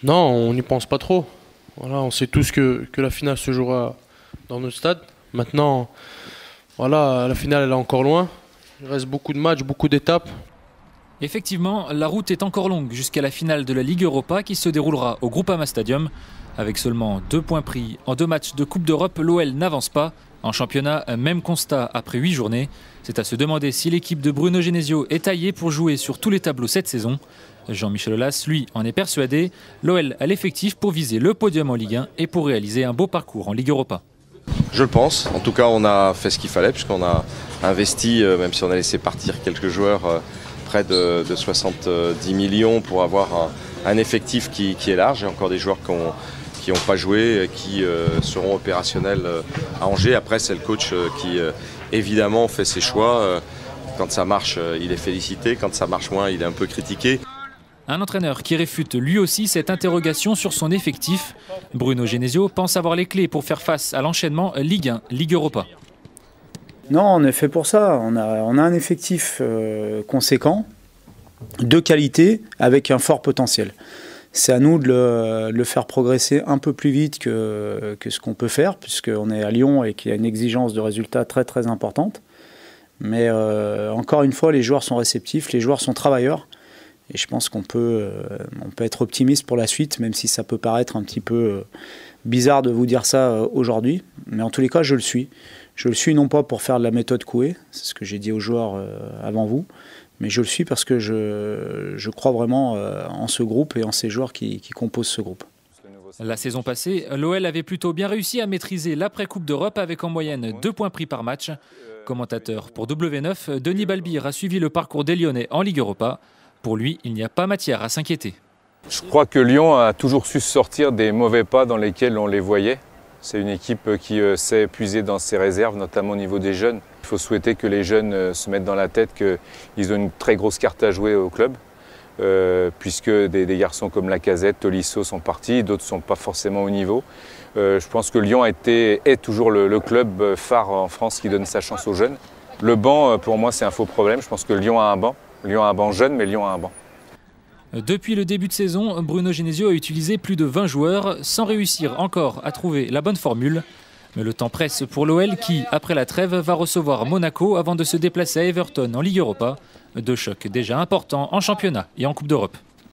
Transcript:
Non, on n'y pense pas trop. Voilà, on sait tous que la finale se jouera dans notre stade. Maintenant, voilà, la finale elle est encore loin. Il reste beaucoup de matchs, beaucoup d'étapes. Effectivement, la route est encore longue jusqu'à la finale de la Ligue Europa qui se déroulera au Groupama Stadium. Avec seulement 2 points pris en 2 matchs de Coupe d'Europe, l'OL n'avance pas. En championnat, même constat après 8 journées. C'est à se demander si l'équipe de Bruno Genesio est taillée pour jouer sur tous les tableaux cette saison. Jean-Michel Aulas, lui, en est persuadé. L'OL a l'effectif pour viser le podium en Ligue 1 et pour réaliser un beau parcours en Ligue Europa. Je le pense. En tout cas, on a fait ce qu'il fallait puisqu'on a investi, même si on a laissé partir quelques joueurs, près de 70 millions pour avoir un effectif qui est large. Il y a encore des joueurs qui n'ont pas joué, qui seront opérationnels à Angers. Après, c'est le coach qui, évidemment, fait ses choix. Quand ça marche, il est félicité. Quand ça marche moins, il est un peu critiqué. Un entraîneur qui réfute lui aussi cette interrogation sur son effectif. Bruno Genesio pense avoir les clés pour faire face à l'enchaînement Ligue 1, Ligue Europa. Non, on est fait pour ça. On a un effectif conséquent, de qualité, avec un fort potentiel. C'est à nous de le faire progresser un peu plus vite que ce qu'on peut faire, puisqu'on est à Lyon et qu'il y a une exigence de résultats très très importante. Mais encore une fois, les joueurs sont réceptifs, les joueurs sont travailleurs. Et je pense qu'on peut être optimiste pour la suite, même si ça peut paraître un petit peu bizarre de vous dire ça aujourd'hui. Mais en tous les cas, je le suis. Je le suis non pas pour faire de la méthode Coué, c'est ce que j'ai dit aux joueurs avant vous, mais je le suis parce que je crois vraiment en ce groupe et en ces joueurs qui composent ce groupe. La saison passée, l'OL avait plutôt bien réussi à maîtriser l'après-Coupe d'Europe avec en moyenne 2 points pris par match. Commentateur pour W9, Denis Balbir a suivi le parcours des Lyonnais en Ligue Europa. Pour lui, il n'y a pas matière à s'inquiéter. Je crois que Lyon a toujours su sortir des mauvais pas dans lesquels on les voyait. C'est une équipe qui sait puiser dans ses réserves, notamment au niveau des jeunes. Il faut souhaiter que les jeunes se mettent dans la tête qu'ils ont une très grosse carte à jouer au club, puisque des garçons comme Lacazette, Tolisso sont partis, d'autres ne sont pas forcément au niveau. Je pense que Lyon est toujours le club phare en France qui donne sa chance aux jeunes. Le banc, pour moi, c'est un faux problème. Je pense que Lyon a un banc. Lyon a un banc jeune, mais Lyon a un banc. Depuis le début de saison, Bruno Genesio a utilisé plus de 20 joueurs sans réussir encore à trouver la bonne formule. Mais le temps presse pour l'OL qui, après la trêve, va recevoir Monaco avant de se déplacer à Everton en Ligue Europa. 2 chocs déjà importants en championnat et en Coupe d'Europe.